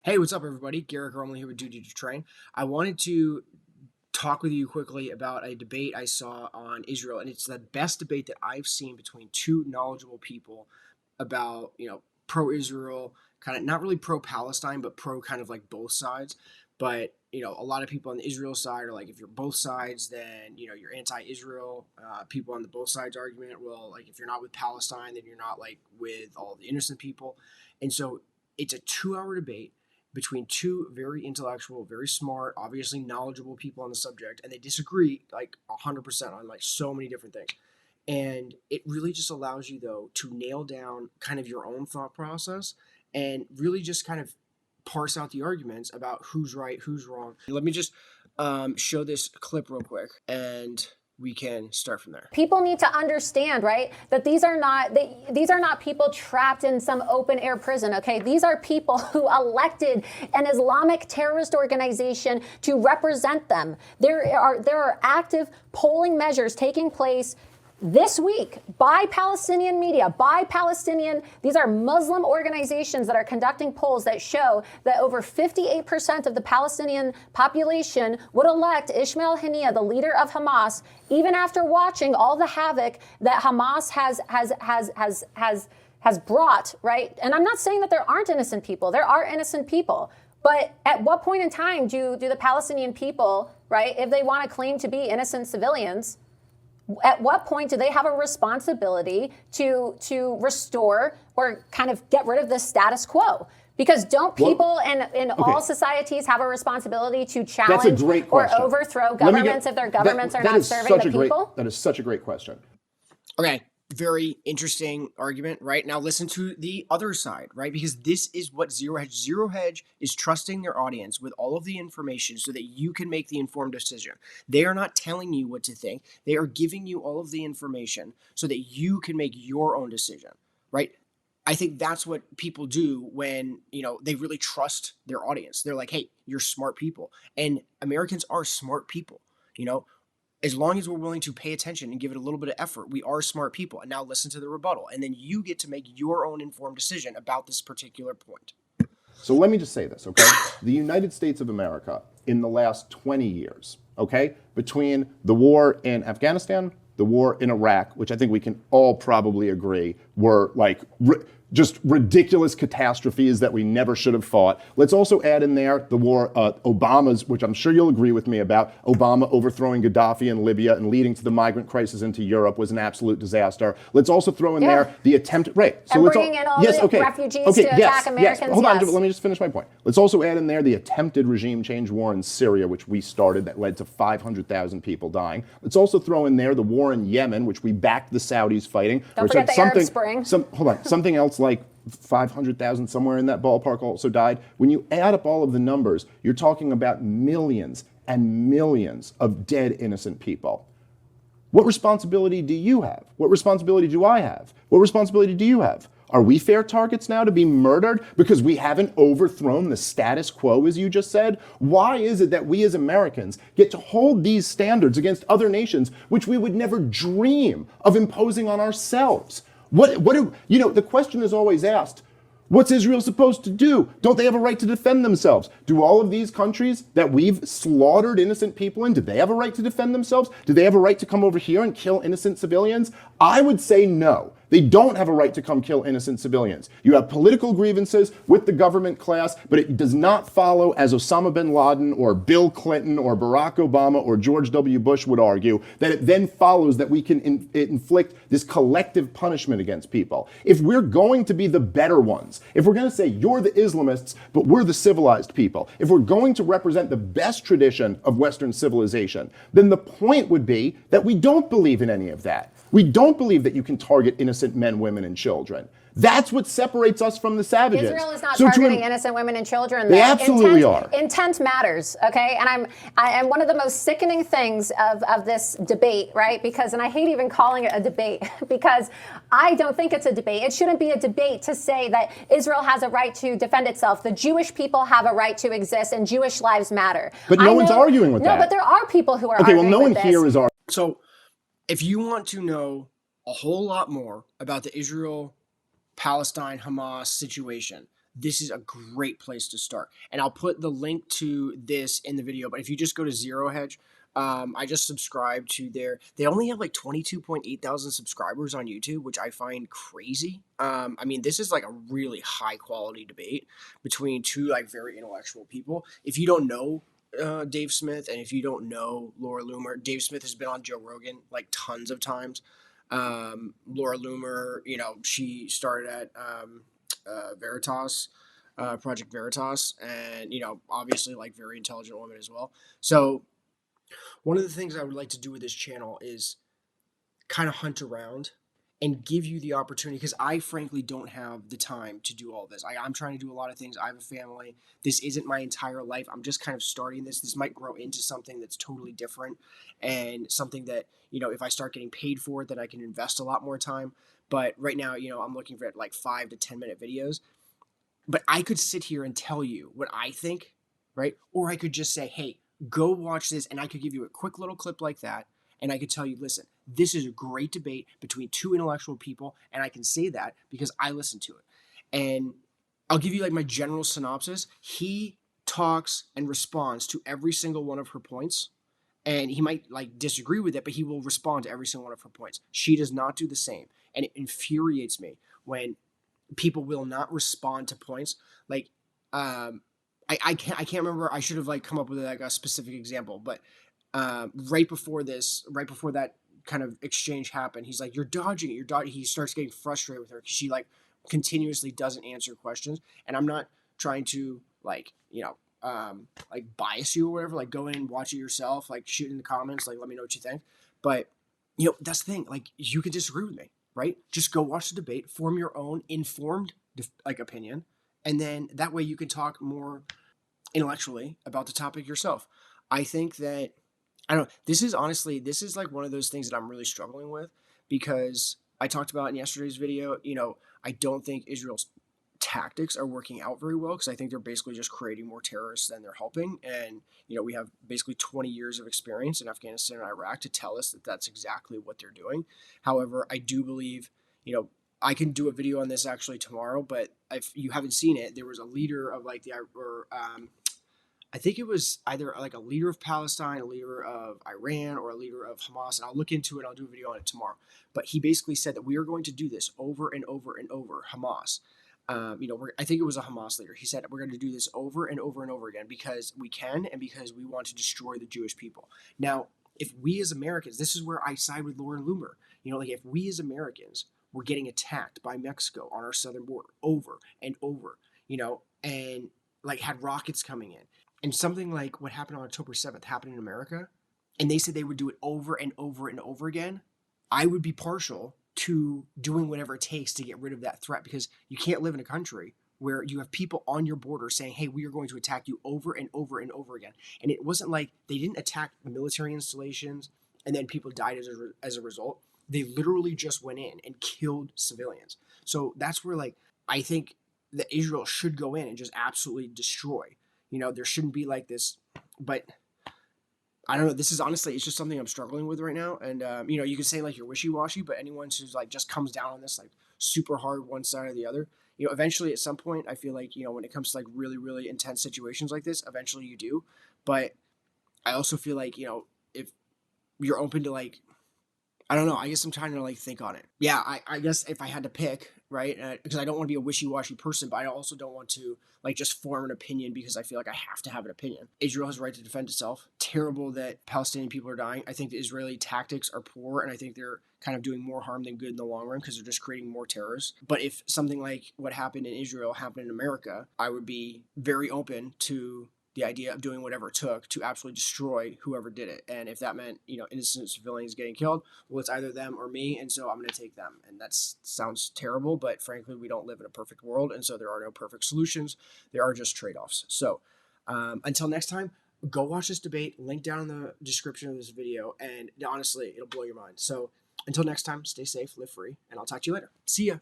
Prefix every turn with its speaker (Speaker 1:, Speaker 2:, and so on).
Speaker 1: Hey, what's up, everybody? Garrett Gormley here with Duty to Train. I wanted to talk with you quickly about a debate I saw on Israel, and it's the best debate that I've seen between two knowledgeable people about, pro-Israel, kind of not really pro-Palestine, but pro kind of like both sides. But, a lot of people on the Israel side are like, if you're both sides, then, you're anti-Israel. People on the both sides argument, well, like, if you're not with Palestine, then you're not like with all the innocent people. And so it's a 2 hour debate between two very intellectual, very smart, obviously knowledgeable people on the subject, and they disagree like 100% on like so many different things. And it really just allows you, though, to nail down kind of your own thought process and really just kind of parse out the arguments about who's right, who's wrong. Let me just show this clip real quick, and we can start from there.
Speaker 2: People need to understand, right, that these are not people trapped in some open air prison, okay? These are people who elected an Islamic terrorist organization to represent them. There are active polling measures taking place this week by Palestinian media, these are Muslim organizations that are conducting polls that show that over 58% of the Palestinian population would elect Ismail Haniyeh, the leader of Hamas, even after watching all the havoc that Hamas has brought, right? And I'm not saying that there aren't innocent people. There are innocent people. But at what point in time do the Palestinian people, right, if they want to claim to be innocent civilians, at what point do they have a responsibility to restore or kind of get rid of the status quo? Because don't people in all societies have a responsibility to challenge or overthrow governments if their governments are not serving the people?
Speaker 3: That is such a great question.
Speaker 1: Okay. Very interesting argument, right? Now listen to the other side, right? Because this is what Zero Hedge. Zero Hedge is trusting their audience with all of the information so that you can make the informed decision. They are not telling you what to think. They are giving you all of the information so that you can make your own decision, right? I think that's what people do when, they really trust their audience. They're like, hey, you're smart people. And Americans are smart people, as long as we're willing to pay attention and give it a little bit of effort, we are smart people. And now listen to the rebuttal. And then you get to make your own informed decision about this particular point.
Speaker 3: So let me just say this, okay? The United States of America, in the last 20 years, okay, between the war in Afghanistan, the war in Iraq, which I think we can all probably agree were like just ridiculous catastrophes that we never should have fought. Let's also add in there the war, Obama's, which I'm sure you'll agree with me about, Obama overthrowing Gaddafi in Libya and leading to the migrant crisis into Europe was an absolute disaster. Let's also throw in there the attempt, right.
Speaker 2: So and bringing in all the refugees to attack Americans.
Speaker 3: Hold on, let me just finish my point. Let's also add in there the attempted regime change war in Syria, which we started, that led to 500,000 people dying. Let's also throw in there the war in Yemen, which we backed the Saudis fighting.
Speaker 2: Don't forget the Arab Spring.
Speaker 3: Something else like 500,000 somewhere in that ballpark also died. When you add up all of the numbers, you're talking about millions and millions of dead innocent people. What responsibility do you have? What responsibility do I have? What responsibility do you have? Are we fair targets now to be murdered because we haven't overthrown the status quo, as you just said? Why is it that we as Americans get to hold these standards against other nations which we would never dream of imposing on ourselves? The question is always asked, what's Israel supposed to do? Don't they have a right to defend themselves? Do all of these countries that we've slaughtered innocent people in, do they have a right to defend themselves? Do they have a right to come over here and kill innocent civilians? I would say no. They don't have a right to come kill innocent civilians. You have political grievances with the government class, but it does not follow, as Osama bin Laden or Bill Clinton or Barack Obama or George W. Bush would argue, that it then follows that we can inflict this collective punishment against people. If we're going to be the better ones, if we're going to say you're the Islamists, but we're the civilized people, if we're going to represent the best tradition of Western civilization, then the point would be that we don't believe in any of that. We don't believe that you can target innocent men, women, and children. That's what separates us from the savages.
Speaker 2: Israel is not targeting innocent women and children.
Speaker 3: They absolutely are.
Speaker 2: Intent matters, okay? And I'm one of the most sickening things of this debate, right? And I hate even calling it a debate because I don't think it's a debate. It shouldn't be a debate to say that Israel has a right to defend itself. The Jewish people have a right to exist and Jewish lives matter.
Speaker 3: But no one's arguing with that.
Speaker 2: No, but there are people who are arguing with this.
Speaker 3: Okay, well, no one here is arguing.
Speaker 1: So if you want to know a whole lot more about the Israel Palestine Hamas situation, this is a great place to start. And I'll put the link to this in the video. But if you just go to Zero Hedge, I just subscribed to they only have like 22.8 thousand subscribers on YouTube, which I find crazy. I mean, this is like a really high quality debate between two like very intellectual people. If you don't know Dave Smith, and if you don't know Laura Loomer, Dave Smith has been on Joe Rogan like tons of times. Laura Loomer, she started at Veritas, Project Veritas, and obviously like very intelligent woman as well. So one of the things I would like to do with this channel is kind of hunt around and give you the opportunity, because I frankly don't have the time to do all this. I'm trying to do a lot of things. I have a family. This isn't my entire life. I'm just kind of starting this. This might grow into something that's totally different, and something that, if I start getting paid for it, then I can invest a lot more time. But right now, I'm looking for like 5 to 10 minute videos. But I could sit here and tell you what I think, right? Or I could just say, hey, go watch this, and I could give you a quick little clip like that, and I could tell you, listen, this is a great debate between two intellectual people, and I can say that because I listened to it. And I'll give you like my general synopsis. He talks and responds to every single one of her points, and he might like disagree with it, but he will respond to every single one of her points. She does not do the same, and it infuriates me when people will not respond to points. Like, I can't remember. I should have like come up with like a specific example, but right before that kind of exchange happened, he's like, "You're dodging it. You're dodging." He starts getting frustrated with her because she like continuously doesn't answer questions. And I'm not trying to like like bias you or whatever. Like, go in and watch it yourself. Like, shoot in the comments. Like, let me know what you think. But that's the thing. Like, you can disagree with me, right? Just go watch the debate, form your own informed like opinion, and then that way you can talk more intellectually about the topic yourself. I think that, I don't know, this is like one of those things that I'm really struggling with, because I talked about in yesterday's video, I don't think Israel's tactics are working out very well, because I think they're basically just creating more terrorists than they're helping. And we have basically 20 years of experience in Afghanistan and Iraq to tell us that that's exactly what they're doing. However, I do believe, I can do a video on this actually tomorrow, but if you haven't seen it, there was a leader of like I think it was either like a leader of Palestine, a leader of Iran, or a leader of Hamas. And I'll look into it. I'll do a video on it tomorrow. But he basically said that we are going to do this over and over and over. Hamas. I think it was a Hamas leader. He said we're going to do this over and over and over again because we can, and because we want to destroy the Jewish people. Now, if we as Americans, this is where I side with Lauren Loomer. Like, if we as Americans were getting attacked by Mexico on our southern border over and over, and like had rockets coming in, and something like what happened on October 7th happened in America, and they said they would do it over and over and over again, I would be partial to doing whatever it takes to get rid of that threat, because you can't live in a country where you have people on your border saying, hey, we are going to attack you over and over and over again. And it wasn't like they didn't attack military installations and then people died as a result. They literally just went in and killed civilians. So that's where, like, I think that Israel should go in and just absolutely destroy. There shouldn't be like this, but I don't know. This is honestly, it's just something I'm struggling with right now. And, you can say like you're wishy-washy, but anyone who's like just comes down on this like super hard one side or the other, eventually at some point, I feel like, when it comes to like really, really intense situations like this, eventually you do. But I also feel like, if you're open to like, I don't know. I guess I'm trying to like think on it. Yeah, I guess if I had to pick, right, because I don't want to be a wishy-washy person, but I also don't want to like just form an opinion because I feel like I have to have an opinion. Israel has a right to defend itself. Terrible that Palestinian people are dying. I think the Israeli tactics are poor, and I think they're kind of doing more harm than good in the long run because they're just creating more terrorists. But if something like what happened in Israel happened in America, I would be very open to the idea of doing whatever it took to absolutely destroy whoever did it. And if that meant, innocent civilians getting killed, well, it's either them or me. And so I'm going to take them. And that sounds terrible, but frankly, we don't live in a perfect world. And so there are no perfect solutions. There are just trade-offs. So until next time, go watch this debate, link down in the description of this video. And honestly, it'll blow your mind. So until next time, stay safe, live free, and I'll talk to you later. See ya.